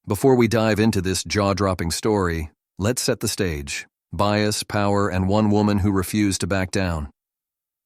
Before we dive into this jaw-dropping story, let's set the stage. Bias, power, and one woman who refused to back down.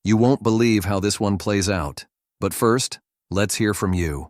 You won't believe how this one plays out. But first, let's hear from you.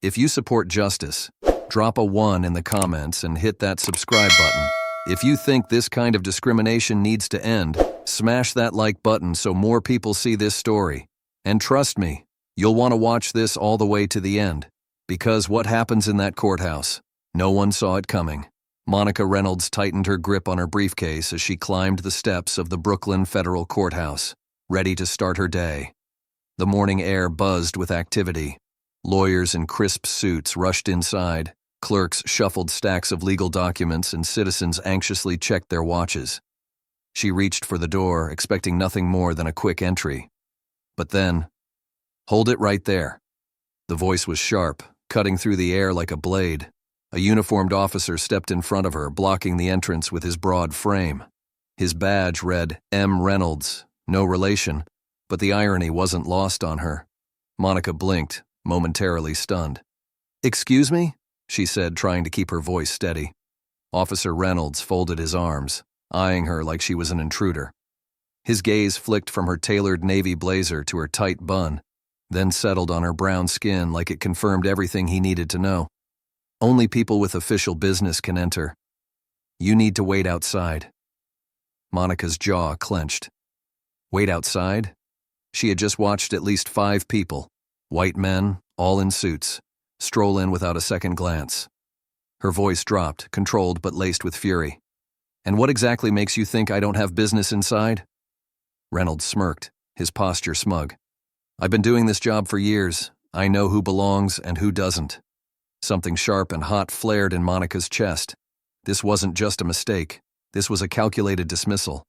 If you support justice, drop a 1 in the comments and hit that subscribe button. If you think this kind of discrimination needs to end, smash that like button so more people see this story. And trust me, you'll want to watch this all the way to the end. Because what happens in that courthouse? No one saw it coming. Monica Reynolds tightened her grip on her briefcase as she climbed the steps of the Brooklyn Federal Courthouse, ready to start her day. The morning air buzzed with activity. Lawyers in crisp suits rushed inside, clerks shuffled stacks of legal documents, and citizens anxiously checked their watches. She reached for the door, expecting nothing more than a quick entry. But then, "Hold it right there." The voice was sharp, cutting through the air like a blade. A uniformed officer stepped in front of her, blocking the entrance with his broad frame. His badge read M. Reynolds, no relation, but the irony wasn't lost on her. Monica blinked, momentarily stunned. "Excuse me?" she said, trying to keep her voice steady. Officer Reynolds folded his arms, eyeing her like she was an intruder. His gaze flicked from her tailored navy blazer to her tight bun, then settled on her brown skin like it confirmed everything he needed to know. "Only people with official business can enter. You need to wait outside." Monica's jaw clenched. Wait outside? She had just watched at least 5 people, white men, all in suits, stroll in without a second glance. Her voice dropped, controlled but laced with fury. "And what exactly makes you think I don't have business inside?" Reynolds smirked, his posture smug. "I've been doing this job for years. I know who belongs and who doesn't." Something sharp and hot flared in Monica's chest. This wasn't just a mistake. This was a calculated dismissal.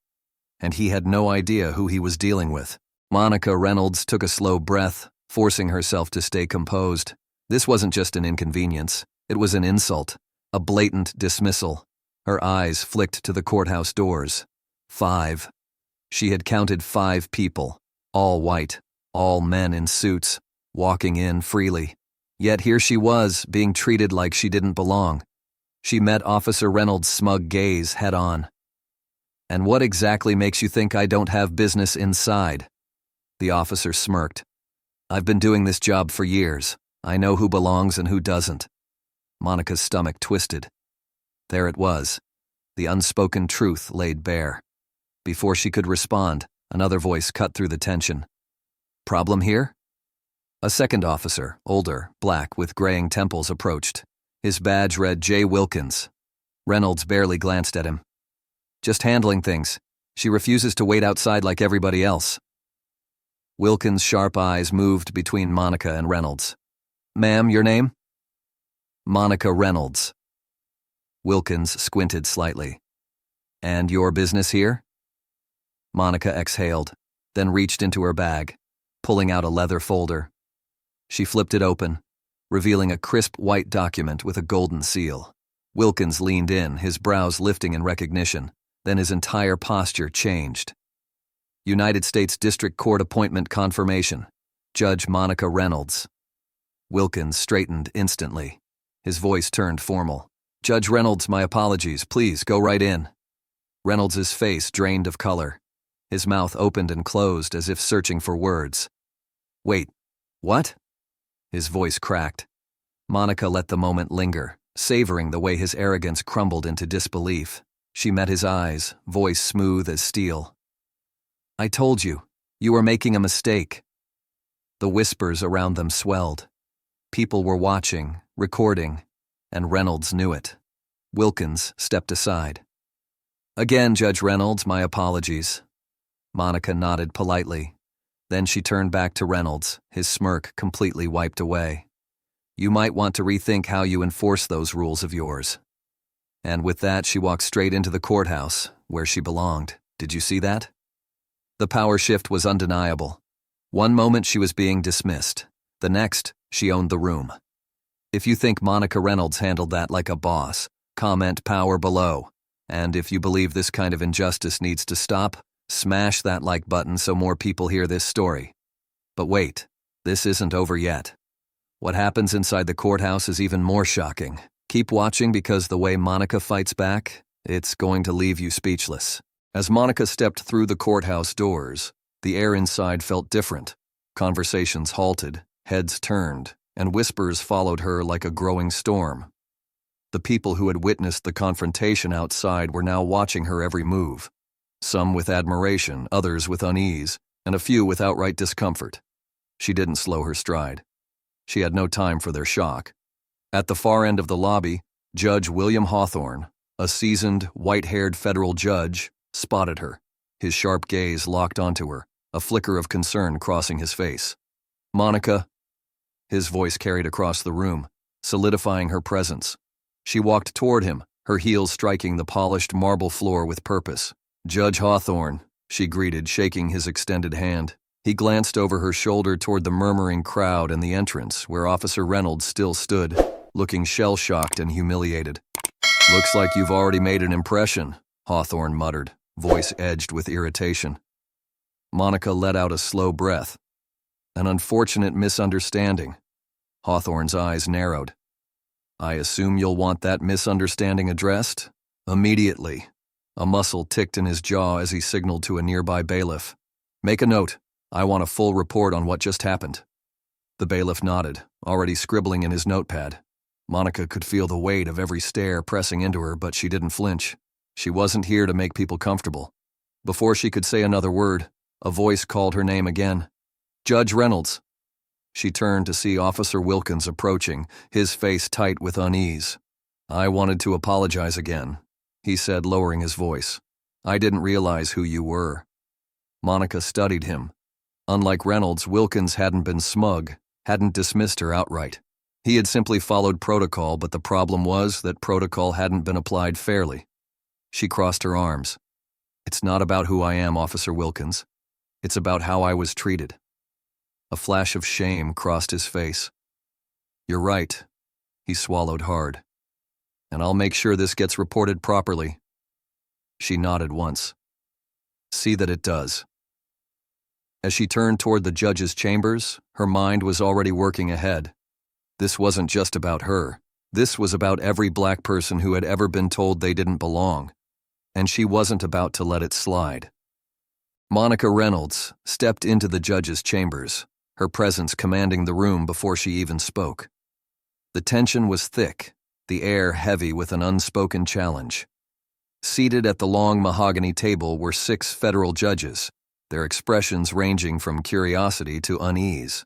And he had no idea who he was dealing with. Monica Reynolds took a slow breath, forcing herself to stay composed. This wasn't just an inconvenience. It was an insult, a blatant dismissal. Her eyes flicked to the courthouse doors. 5. She had counted 5 people, all white, all men in suits, walking in freely. Yet here she was, being treated like she didn't belong. She met Officer Reynolds' smug gaze head on. "And what exactly makes you think I don't have business inside?" The officer smirked. "I've been doing this job for years. I know who belongs and who doesn't." Monica's stomach twisted. There it was, the unspoken truth laid bare. Before she could respond, another voice cut through the tension. "Problem here?" A second officer, older, black, with graying temples, approached. His badge read J. Wilkins. Reynolds barely glanced at him. "Just handling things. She refuses to wait outside like everybody else." Wilkins' sharp eyes moved between Monica and Reynolds. "Ma'am, your name?" "Monica Reynolds." Wilkins squinted slightly. "And your business here?" Monica exhaled, then reached into her bag, pulling out a leather folder. She flipped it open, revealing a crisp white document with a golden seal. Wilkins leaned in, his brows lifting in recognition. Then his entire posture changed. "United States District Court Appointment Confirmation. Judge Monica Reynolds." Wilkins straightened instantly. His voice turned formal. "Judge Reynolds, my apologies. Please, go right in." Reynolds' face drained of color. His mouth opened and closed as if searching for words. "Wait, what?" His voice cracked. Monica let the moment linger, savoring the way his arrogance crumbled into disbelief. She met his eyes, voice smooth as steel. "I told you, you were making a mistake." The whispers around them swelled. People were watching, recording, and Reynolds knew it. Wilkins stepped aside. "Again, Judge Reynolds, my apologies." Monica nodded politely. Then she turned back to Reynolds, his smirk completely wiped away. "You might want to rethink how you enforce those rules of yours." And with that, she walked straight into the courthouse, where she belonged. Did you see that? The power shift was undeniable. One moment she was being dismissed. The next, she owned the room. If you think Monica Reynolds handled that like a boss, comment power below. And if you believe this kind of injustice needs to stop, smash that like button so more people hear this story. But wait, this isn't over yet. What happens inside the courthouse is even more shocking. Keep watching because the way Monica fights back, it's going to leave you speechless. As Monica stepped through the courthouse doors, the air inside felt different. Conversations halted, heads turned, and whispers followed her like a growing storm. The people who had witnessed the confrontation outside were now watching her every move. Some with admiration, others with unease, and a few with outright discomfort. She didn't slow her stride. She had no time for their shock. At the far end of the lobby, Judge William Hawthorne, a seasoned, white-haired federal judge, spotted her. His sharp gaze locked onto her, a flicker of concern crossing his face. "Monica." His voice carried across the room, solidifying her presence. She walked toward him, her heels striking the polished marble floor with purpose. "Judge Hawthorne," she greeted, shaking his extended hand. He glanced over her shoulder toward the murmuring crowd and the entrance, where Officer Reynolds still stood, looking shell-shocked and humiliated. "Looks like you've already made an impression," Hawthorne muttered, voice edged with irritation. Monica let out a slow breath. "An unfortunate misunderstanding." Hawthorne's eyes narrowed. "I assume you'll want that misunderstanding addressed?" "Immediately." A muscle ticked in his jaw as he signaled to a nearby bailiff. "Make a note. I want a full report on what just happened." The bailiff nodded, already scribbling in his notepad. Monica could feel the weight of every stare pressing into her, but she didn't flinch. She wasn't here to make people comfortable. Before she could say another word, a voice called her name again. "Judge Reynolds." She turned to see Officer Wilkins approaching, his face tight with unease. "I wanted to apologize again," he said, lowering his voice. "I didn't realize who you were." Monica studied him. Unlike Reynolds, Wilkins hadn't been smug, hadn't dismissed her outright. He had simply followed protocol, but the problem was that protocol hadn't been applied fairly. She crossed her arms. "It's not about who I am, Officer Wilkins. It's about how I was treated." A flash of shame crossed his face. "You're right." He swallowed hard. "And I'll make sure this gets reported properly." She nodded once. "See that it does." As she turned toward the judge's chambers, her mind was already working ahead. This wasn't just about her. This was about every black person who had ever been told they didn't belong. And she wasn't about to let it slide. Monica Reynolds stepped into the judge's chambers, her presence commanding the room before she even spoke. The tension was thick, the air heavy with an unspoken challenge. Seated at the long mahogany table were 6 federal judges, their expressions ranging from curiosity to unease.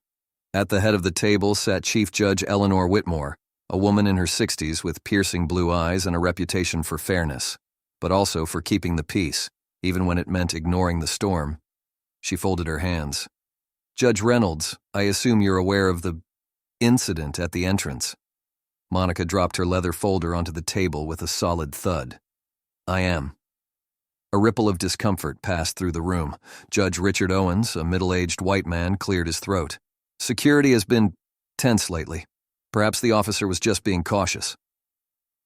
At the head of the table sat Chief Judge Eleanor Whitmore, a woman in her 60s with piercing blue eyes and a reputation for fairness, but also for keeping the peace, even when it meant ignoring the storm. She folded her hands. "Judge Reynolds, I assume you're aware of the incident at the entrance." Monica dropped her leather folder onto the table with a solid thud. "I am." A ripple of discomfort passed through the room. Judge Richard Owens, a middle-aged white man, cleared his throat. "Security has been tense lately. Perhaps the officer was just being cautious."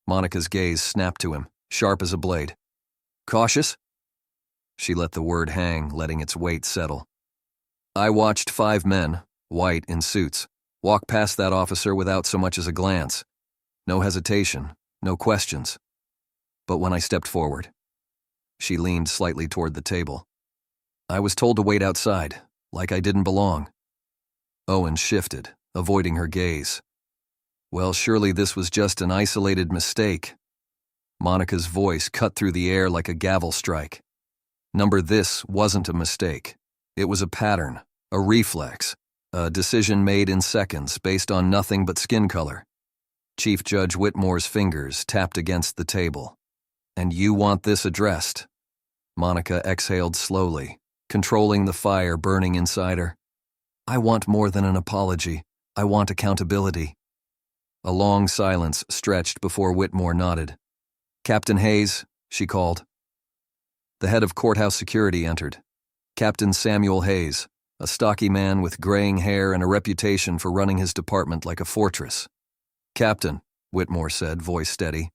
Monica's gaze snapped to him, sharp as a blade. "Cautious?" She let the word hang, letting its weight settle. "I watched 5 men, white in suits, walk past that officer without so much as a glance. No hesitation, no questions. But when I stepped forward," she leaned slightly toward the table, "I was told to wait outside, like I didn't belong." Owen shifted, avoiding her gaze. "Well, surely this was just an isolated mistake." Monica's voice cut through the air like a gavel strike. This wasn't a mistake. It was a pattern, a reflex, a decision made in seconds based on nothing but skin color. Chief Judge Whitmore's fingers tapped against the table. "And you want this addressed?" Monica exhaled slowly, controlling the fire burning inside her. "I want more than an apology. I want accountability." A long silence stretched before Whitmore nodded. "Captain Hayes," she called. The head of courthouse security entered. Captain Samuel Hayes, a stocky man with graying hair and a reputation for running his department like a fortress. "Captain," Whitmore said, voice steady,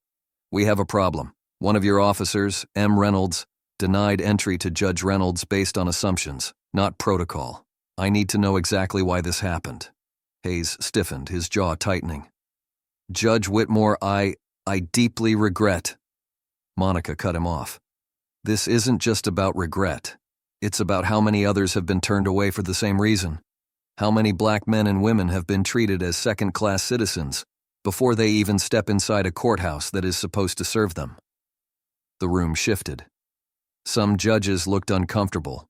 "we have a problem. One of your officers, M. Reynolds, denied entry to Judge Reynolds based on assumptions, not protocol. I need to know exactly why this happened." Hayes stiffened, his jaw tightening. Judge Whitmore, I deeply regret. Monica cut him off. This isn't just about regret. It's about how many others have been turned away for the same reason. How many black men and women have been treated as second-class citizens before they even step inside a courthouse that is supposed to serve them. The room shifted. Some judges looked uncomfortable.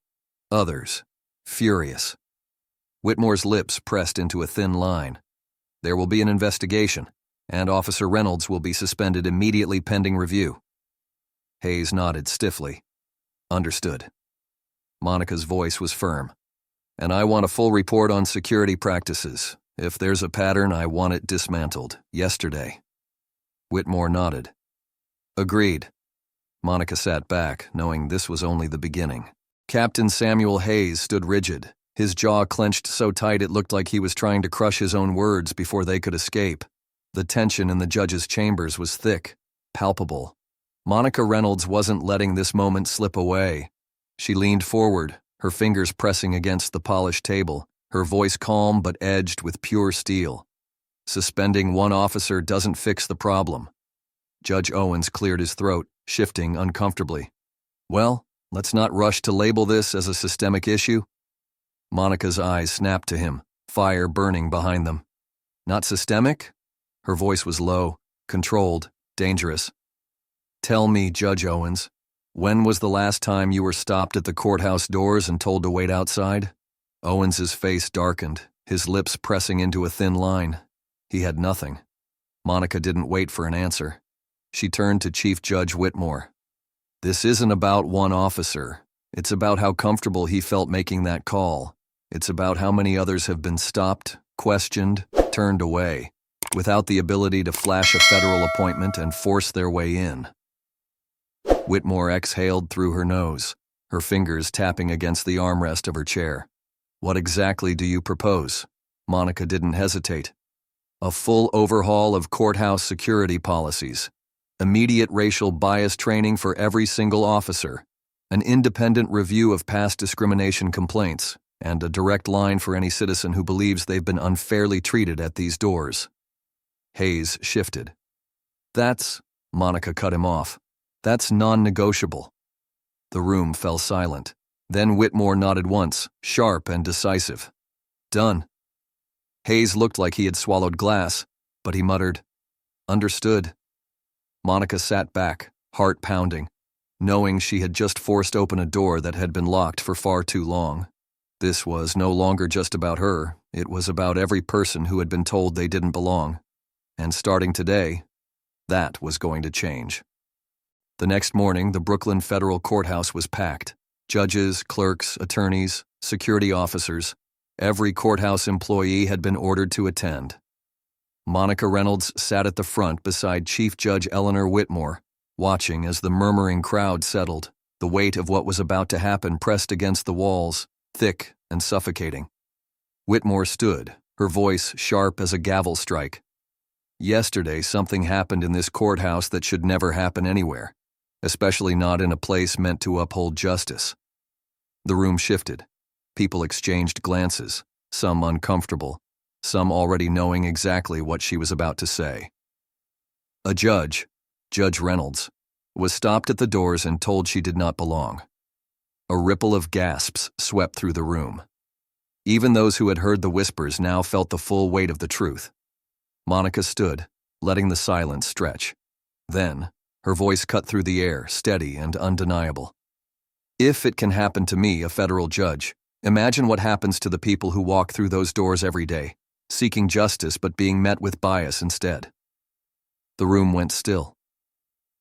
Others, furious. Whitmore's lips pressed into a thin line. There will be an investigation, and Officer Reynolds will be suspended immediately pending review. Hayes nodded stiffly. Understood. Monica's voice was firm. And I want a full report on security practices. If there's a pattern, I want it dismantled, yesterday. Whitmore nodded. Agreed. Monica sat back, knowing this was only the beginning. Captain Samuel Hayes stood rigid, his jaw clenched so tight it looked like he was trying to crush his own words before they could escape. The tension in the judge's chambers was thick, palpable. Monica Reynolds wasn't letting this moment slip away. She leaned forward, her fingers pressing against the polished table, her voice calm but edged with pure steel. Suspending one officer doesn't fix the problem. Judge Owens cleared his throat, shifting uncomfortably. Well, let's not rush to label this as a systemic issue. Monica's eyes snapped to him, fire burning behind them. Not systemic? Her voice was low, controlled, dangerous. Tell me, Judge Owens, when was the last time you were stopped at the courthouse doors and told to wait outside? Owens's face darkened, his lips pressing into a thin line. He had nothing. Monica didn't wait for an answer. She turned to Chief Judge Whitmore. This isn't about one officer. It's about how comfortable he felt making that call. It's about how many others have been stopped, questioned, turned away, without the ability to flash a federal appointment and force their way in. Whitmore exhaled through her nose, her fingers tapping against the armrest of her chair. What exactly do you propose? Monica didn't hesitate. A full overhaul of courthouse security policies, immediate racial bias training for every single officer, an independent review of past discrimination complaints, and a direct line for any citizen who believes they've been unfairly treated at these doors. Hayes shifted. Monica cut him off. That's non-negotiable. The room fell silent. Then Whitmore nodded once, sharp and decisive. Done. Hayes looked like he had swallowed glass, but he muttered, Understood. Monica sat back, heart pounding, knowing she had just forced open a door that had been locked for far too long. This was no longer just about her, it was about every person who had been told they didn't belong. And starting today, that was going to change. The next morning, the Brooklyn Federal Courthouse was packed. Judges, clerks, attorneys, security officers, every courthouse employee had been ordered to attend. Monica Reynolds sat at the front beside Chief Judge Eleanor Whitmore, watching as the murmuring crowd settled, the weight of what was about to happen pressed against the walls, thick and suffocating. Whitmore stood, her voice sharp as a gavel strike. Yesterday, something happened in this courthouse that should never happen anywhere, especially not in a place meant to uphold justice. The room shifted. People exchanged glances, some uncomfortable, some already knowing exactly what she was about to say. A judge, Judge Reynolds, was stopped at the doors and told she did not belong. A ripple of gasps swept through the room. Even those who had heard the whispers now felt the full weight of the truth. Monica stood, letting the silence stretch. Then, her voice cut through the air, steady and undeniable. If it can happen to me, a federal judge, imagine what happens to the people who walk through those doors every day, seeking justice but being met with bias instead. The room went still.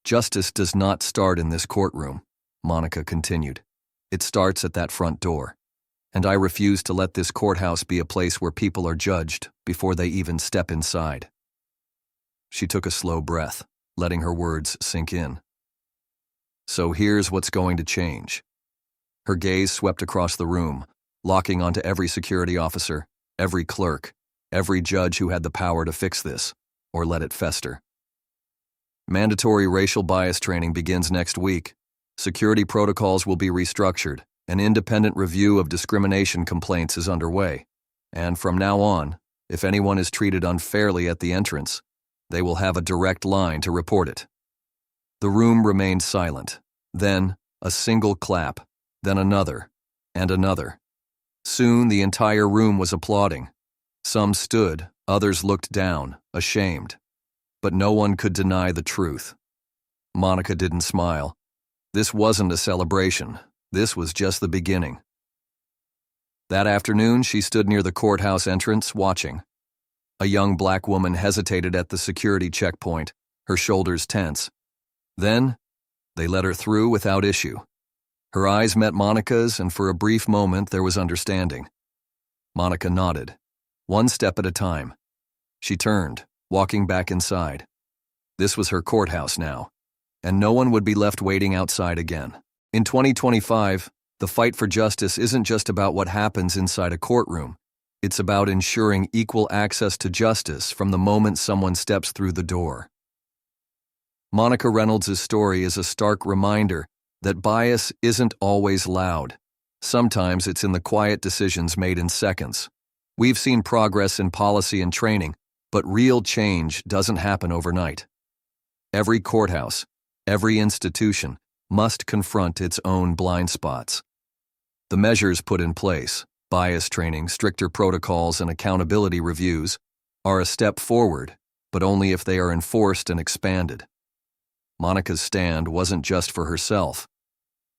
Justice does not start in this courtroom, Monica continued. It starts at that front door. And I refuse to let this courthouse be a place where people are judged before they even step inside. She took a slow breath, letting her words sink in. So here's what's going to change. Her gaze swept across the room, locking onto every security officer, every clerk, every judge who had the power to fix this, or let it fester. Mandatory racial bias training begins next week. Security protocols will be restructured. An independent review of discrimination complaints is underway. And from now on, if anyone is treated unfairly at the entrance, they will have a direct line to report it. The room remained silent. Then, a single clap, then another, and another. Soon the entire room was applauding. Some stood, others looked down, ashamed. But no one could deny the truth. Monica didn't smile. This wasn't a celebration. This was just the beginning. That afternoon, she stood near the courthouse entrance, watching. A young black woman hesitated at the security checkpoint, her shoulders tense. Then, they let her through without issue. Her eyes met Monica's, and for a brief moment there was understanding. Monica nodded, one step at a time. She turned, walking back inside. This was her courthouse now, and no one would be left waiting outside again. In 2025, the fight for justice isn't just about what happens inside a courtroom. It's about ensuring equal access to justice from the moment someone steps through the door. Monica Reynolds' story is a stark reminder that bias isn't always loud. Sometimes it's in the quiet decisions made in seconds. We've seen progress in policy and training, but real change doesn't happen overnight. Every courthouse, every institution must confront its own blind spots. The measures put in place, bias training, stricter protocols, and accountability reviews, are a step forward, but only if they are enforced and expanded. Monica's stand wasn't just for herself.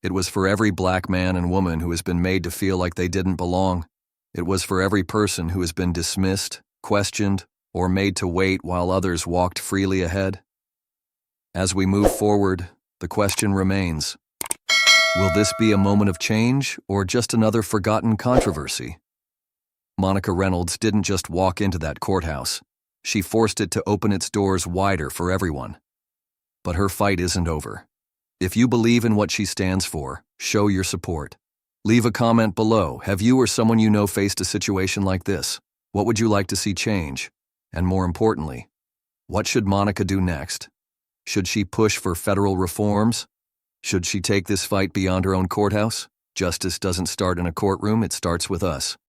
It was for every black man and woman who has been made to feel like they didn't belong. It was for every person who has been dismissed, questioned, or made to wait while others walked freely ahead. As we move forward, the question remains, will this be a moment of change or just another forgotten controversy? Monica Reynolds didn't just walk into that courthouse. She forced it to open its doors wider for everyone. But her fight isn't over. If you believe in what she stands for, show your support. Leave a comment below. Have you or someone you know faced a situation like this? What would you like to see change? And more importantly, what should Monica do next? Should she push for federal reforms? Should she take this fight beyond her own courthouse? Justice doesn't start in a courtroom, it starts with us.